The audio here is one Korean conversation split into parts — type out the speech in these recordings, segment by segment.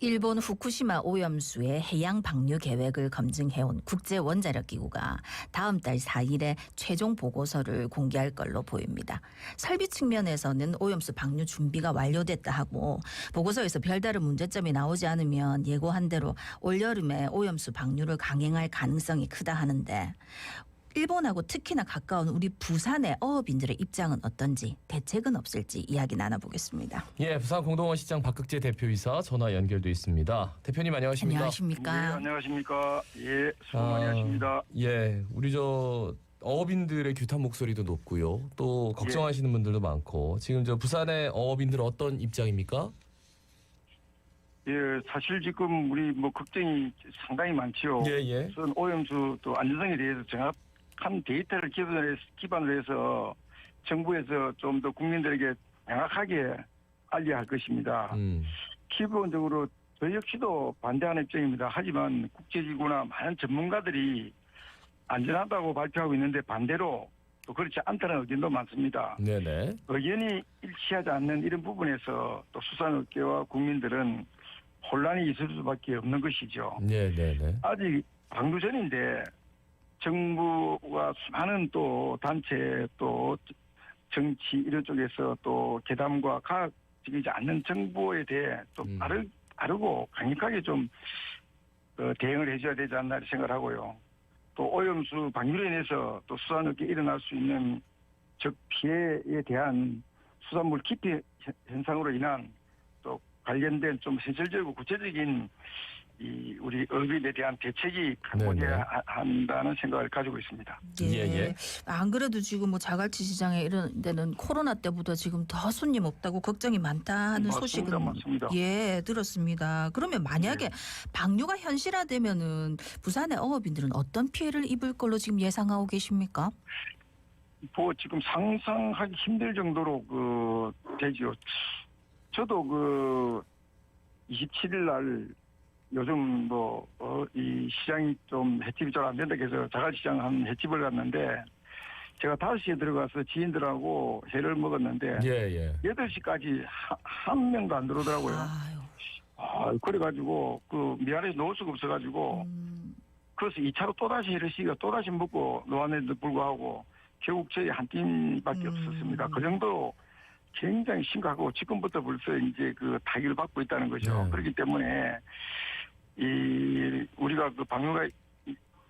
일본 후쿠시마 오염수의 해양 방류 계획을 검증해온 국제원자력기구가 다음 달 4일에 최종 보고서를 공개할 걸로 보입니다. 설비 측면에서는 오염수 방류 준비가 완료됐다 하고 보고서에서 별다른 문제점이 나오지 않으면 예고한 대로 올여름에 오염수 방류를 강행할 가능성이 크다 하는데 일본하고 특히나 가까운 우리 부산의 어업인들의 입장은 어떤지 대책은 없을지 이야기 나눠보겠습니다. 예, 부산 공동원 시장 박극재 대표이사 전화 연결돼 있습니다. 대표님 안녕하십니까? 안녕하십니까? 네, 안녕하십니까? 예, 수고 많이 하십니다. 예, 우리 어업인들의 규탄 목소리도 높고요. 또 걱정하시는 분들도 많고 지금 부산의 어업인들 어떤 입장입니까? 예, 사실 지금 우리 걱정이 상당히 많지요. 예. 우선 오염수 또 안전성에 대해서 정확한 데이터를 기반으로 해서 정부에서 좀 더 국민들에게 명확하게 알려야 할 것입니다. 기본적으로 저희 역시도 반대하는 입장입니다. 하지만 국제기구나 많은 전문가들이 안전하다고 발표하고 있는데 반대로 또 그렇지 않다는 의견도 많습니다. 네네. 의견이 일치하지 않는 이런 부분에서 또 수산업계와 국민들은 혼란이 있을 수밖에 없는 것이죠. 네네네. 아직 방류 전인데 정부와 많은 또 단체 또 정치 이런 쪽에서 또 계담과 가학적이지 않는 정부에 대해 또 바르고 강력하게 좀 대응을 해줘야 되지 않나 생각을 하고요. 또 오염수 방류로 인해서 또 수산업계에 일어날 수 있는 적 피해에 대한 수산물 기피 현상으로 인한 또 관련된 좀 현실적이고 구체적인 우리 어업인에 대한 대책이 강구돼야 한다는 생각을 가지고 있습니다. 예. 안 그래도 지금 자갈치 시장에 이런 데는 코로나 때보다 지금 더 손님 없다고 걱정이 많다는 소식은 맞습니다. 예 들었습니다. 그러면 만약에 방류가 현실화되면은 부산의 어업인들은 어떤 피해를 입을 걸로 지금 예상하고 계십니까? 지금 상상하기 힘들 정도로 되죠. 저도 27일 날 요즘 이 시장이 좀 횟집이 잘 안 된다고 해서 자갈시장 한 횟집을 갔는데 제가 5시에 들어가서 지인들하고 회를 먹었는데 8시까지 한 명도 안 들어오더라고요. 그래가지고 미안해서 놓을 수가 없어가지고 그래서 2차로 또다시 회를 시키고 또다시 먹고 놓았는데도 불구하고 결국 저희 한 팀밖에 없었습니다. 그 정도 굉장히 심각하고 지금부터 벌써 이제 타격을 받고 있다는 거죠. 그렇기 때문에 우리가 방류가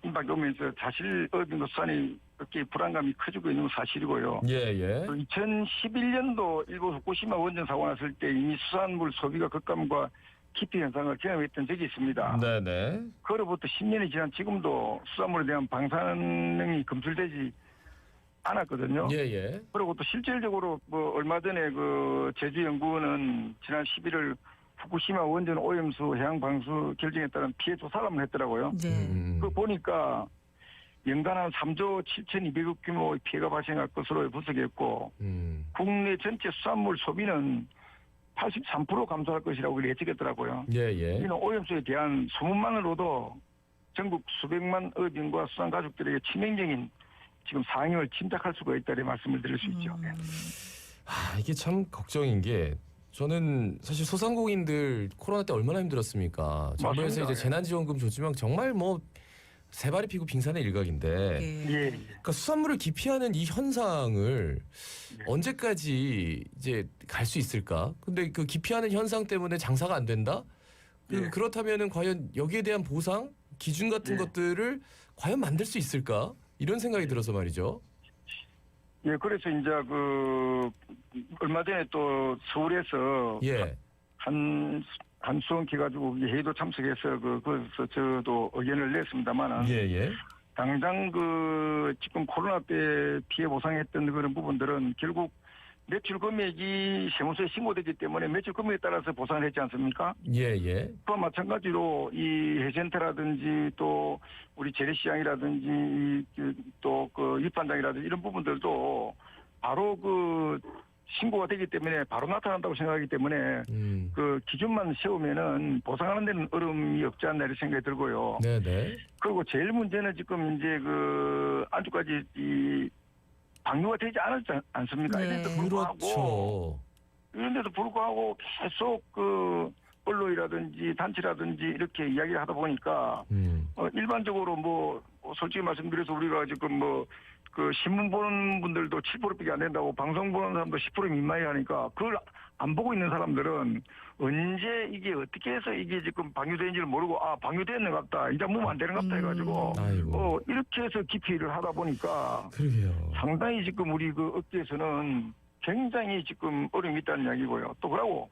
임박이 오면서 사실 어업인도 수산이 그렇게 불안감이 커지고 있는 건 사실이고요. 2011년도 일본 후쿠시마 원전 사고 났을 때 이미 수산물 소비가 급감과 기피 현상을 경험했던 적이 있습니다. 네네. 그로부터 10년이 지난 지금도 수산물에 대한 방사능이 검출되지 않았거든요. 그리고 또 실질적으로 얼마 전에 제주연구원은 지난 11월 후쿠시마 원전 오염수 해양 방수 결정에 따른 피해 조사를 한번 했더라고요. 그 보니까 연간 한 3조 7,200억 규모의 피해가 발생할 것으로 분석했고 국내 전체 수산물 소비는 83% 감소할 것이라고 예측했더라고요. 이는 오염수에 대한 소문만으로도 전국 수백만 어업인과 수산 가족들에게 치명적인 지금 상황을 짐작할 수가 있다는 말씀을 드릴 수 있죠. 이게 참 걱정인 게 저는 사실 소상공인들 코로나 때 얼마나 힘들었습니까? 정부에서 이제 재난지원금 줬지만 정말 세 발이 피고 빙산의 일각인데 그러니까 수산물을 기피하는 이 현상을 언제까지 이제 갈 수 있을까? 근데 그 기피하는 현상 때문에 장사가 안 된다? 그렇다면은 과연 여기에 대한 보상 기준 같은 것들을 과연 만들 수 있을까? 이런 생각이 들어서 말이죠. 그래서 이제 얼마 전에 또 서울에서 한 수원기 가지고 회의도 참석해서 거기서 저도 의견을 냈습니다만은 당장 지금 코로나 때 피해 보상했던 그런 부분들은 결국 매출 금액이 세무서에 신고되기 때문에 매출 금액에 따라서 보상을 했지 않습니까? 그와 마찬가지로 이 해센터라든지 또 우리 재래시장이라든지 또 유판장이라든지 이런 부분들도 바로 신고가 되기 때문에 바로 나타난다고 생각하기 때문에 기준만 세우면은 보상하는 데는 어려움이 없지 않나 이런 생각이 들고요. 그리고 제일 문제는 지금 이제 아직까지 방류가 되지 않았지 않습니까? 이런데도 불구하고 계속 언론이라든지 단체라든지 이렇게 이야기를 하다 보니까 일반적으로 뭐 솔직히 말씀드려서 우리가 지금 뭐 그 신문 보는 분들도 7%밖에 안 된다고 방송 보는 사람도 10% 미만이 하니까 그걸 안 보고 있는 사람들은 언제 이게 어떻게 해서 이게 지금 방류되는지를 모르고 방류되는 것 같다. 이제 몸 안 되는 것 같다 해가지고 이렇게 해서 기피를 하다 보니까 그러게요. 상당히 지금 우리 그 업계에서는 굉장히 지금 어려움이 있다는 이야기고요. 또 그러고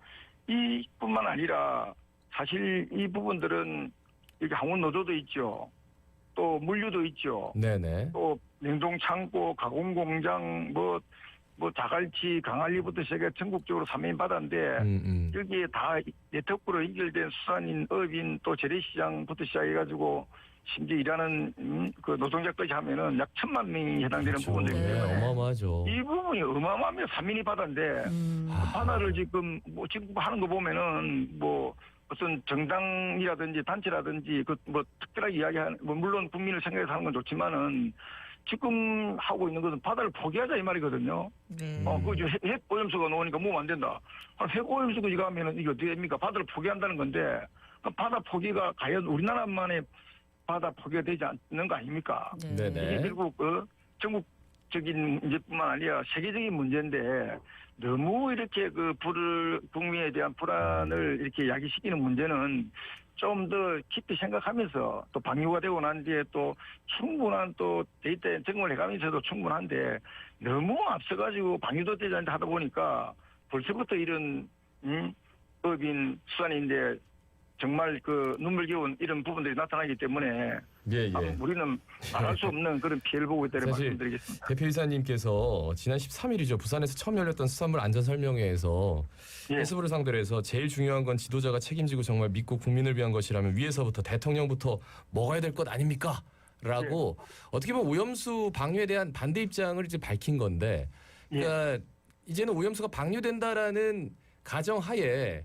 이뿐만 아니라 사실 이 부분들은 이렇게 항원 노조도 있죠. 또 물류도 있죠. 네네. 또 냉동 창고, 가공 공장, 뭐 자갈치, 강할리부터 시작해 전국적으로 사면 받았는데 여기에 다 네트워크로 연결된 수산인, 업인, 또 재래시장부터 시작해가지고 심지어 일하는 그 노동자까지 하면은 약 1,000만 명이 해당되는 그렇죠. 부분들이 있어요. 네, 어마어마하죠. 이 부분이 어마어마하면 산민이 바다인데 바다를 지금 뭐 지금 하는 거 보면은 뭐 어떤 정당이라든지 단체라든지 그 뭐 특별하게 이야기하는 뭐 물론 국민을 생각해서 하는 건 좋지만은 지금 하고 있는 것은 바다를 포기하자 이 말이거든요. 네. 그 핵 오염수가 나오니까 몸 안 된다. 핵 오염수가 이거 하면은 이게 어떻게 됩니까? 바다를 포기한다는 건데 그 바다 포기가 과연 우리나라만의 바다 포기가 되지 않는 거 아닙니까? 네네. 이게 결국 전국적인 문제뿐만 아니라 세계적인 문제인데 너무 이렇게 그 국민에 대한 불안을 이렇게 야기시키는 문제는 좀 더 깊이 생각하면서 또 방류가 되고 난 뒤에 또 충분한 또 데이터 점검을 해가면서도 충분한데 너무 앞서가지고 방류도 되지 않게 하다 보니까 벌써부터 이런 법인 수산인데 정말 그 눈물겨운 이런 부분들이 나타나기 때문에 우리는 말할 수 없는 그런 피해를 보고 있다는 말씀드리겠습니다. 대표이사님께서 지난 13일이죠. 부산에서 처음 열렸던 수산물 안전설명회에서 해수부를 상대로 해서 제일 중요한 건 지도자가 책임지고 정말 믿고 국민을 위한 것이라면 위에서부터 대통령부터 먹어야 될 것 아닙니까? 라고 어떻게 보면 오염수 방류에 대한 반대 입장을 이제 밝힌 건데 그러니까 이제는 오염수가 방류된다라는 가정하에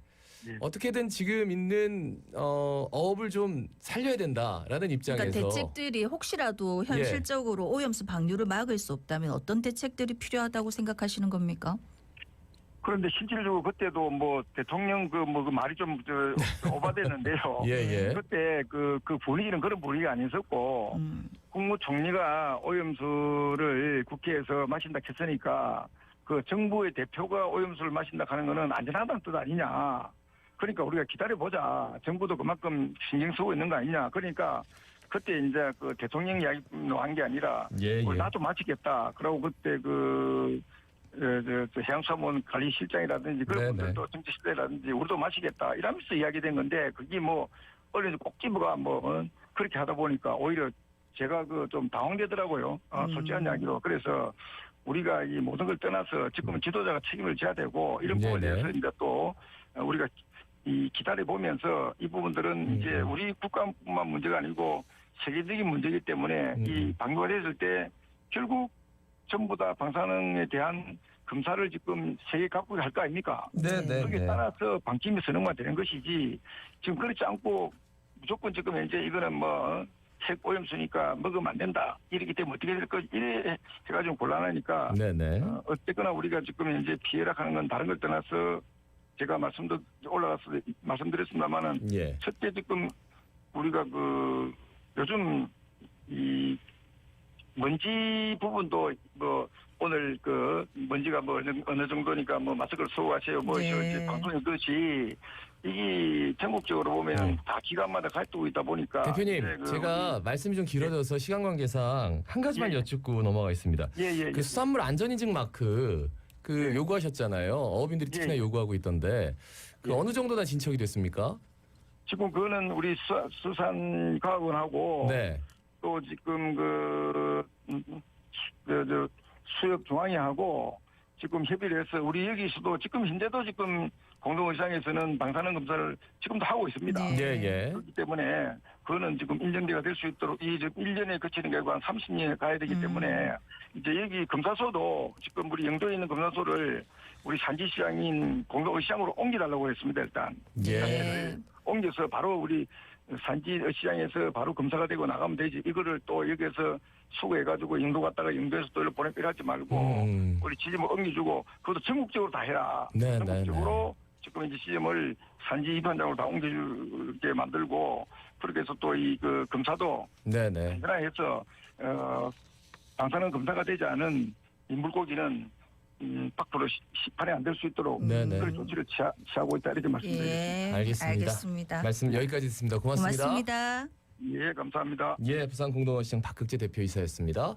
어떻게든 지금 있는 어업을 좀 살려야 된다라는 입장에서 그러니까 대책들이 혹시라도 현실적으로 오염수 방류를 막을 수 없다면 어떤 대책들이 필요하다고 생각하시는 겁니까? 그런데 실질적으로 그때도 뭐 대통령 그 말이 좀 오바됐는데요. 그때 그 분위기는 그런 분위기가 아니었었고 국무총리가 오염수를 국회에서 마신다 했으니까 그 정부의 대표가 오염수를 마신다 하는 거는 안전하다는 뜻 아니냐. 그러니까 우리가 기다려보자. 정부도 그만큼 신경 쓰고 있는 거 아니냐. 그러니까 그때 이제 그 대통령 이야기 한 게 아니라 나도 마치겠다. 그러고 그때 해양수산원 관리실장이라든지 그런 분들도 정치실장이라든지 우리도 마시겠다. 이러면서 이야기된 건데 그게 뭐 언론에서 꼭 집어가 뭐 그렇게 하다 보니까 오히려 제가 좀 당황되더라고요. 솔직한 이야기로. 그래서 우리가 이 모든 걸 떠나서 지금은 지도자가 책임을 져야 되고 이런 부분에 대해서 이제 또 우리가 이 기다려 보면서 이 부분들은 이제 우리 국가뿐만 문제가 아니고 세계적인 문제이기 때문에 이 방류가 됐을 때 결국 전부 다 방사능에 대한 검사를 지금 세계 각국이 할 거 아닙니까? 거기에 따라서 방침이 선언만 되는 것이지 지금 그렇지 않고 무조건 지금 이제 이거는 뭐 핵 오염수니까 먹으면 안 된다. 이렇기 때문에 어떻게 될 거지? 이래 해가지고 곤란하니까 어쨌거나 우리가 지금 이제 피해라 하는 건 다른 걸 떠나서 제가 올라가서 말씀드렸습니다만은 첫째 지금 우리가 요즘 이 먼지 부분도 뭐 오늘 먼지가 뭐 어느 정도니까 뭐 마스크를 쓰고 가세요. 뭐 이제 방송에 그렇지 이게 전국적으로 보면 다 기관마다 갈등이 있다 보니까 대표님 제가 말씀이 좀 길어져서 시간 관계상 한 가지만 여쭙고 넘어가겠습니다. 그 수산물 안전인증 마크 요구하셨잖아요. 어업인들이 특히나 요구하고 있던데 어느 정도나 진척이 됐습니까? 지금 그거는 우리 수산과학원하고 또 지금 수협중앙회하고 지금 협의를 해서 우리 여기서도 지금 현재도 지금 공동의장에서는 방사능 검사를 지금도 하고 있습니다. 그렇기 때문에 그거는 지금 1년대가 될 수 있도록 이 1년에 거치는 게 아니고 한 30년에 가야 되기 때문에 이제 여기 검사소도 지금 우리 영도에 있는 검사소를 우리 산지시장인 공동의시장으로 옮겨달라고 했습니다. 일단 옮겨서 바로 우리 산지시장에서 바로 검사가 되고 나가면 되지. 이거를 또 여기에서 수거해가지고 영도 갔다가 영도에서 또 보내기를 하지 말고 우리 지점을 옮겨주고 그것도 전국적으로 다 해라. 전국적으로 지금 이제 시험을 산지 입안장으로 다 옮겨주게 만들고 그렇게 해서 또 이 그 검사도 네네. 해서 방사능 검사가 되지 않은 이 물고기는 밖으로 시판이 안 될 수 있도록 네네. 그런 조치를 취하고 있다 이렇게 말씀드리겠습니다. 예, 알겠습니다. 알겠습니다. 말씀 여기까지 듣습니다. 고맙습니다. 고맙습니다. 예, 감사합니다. 예, 부산 공동어시장 박극재 대표이사였습니다.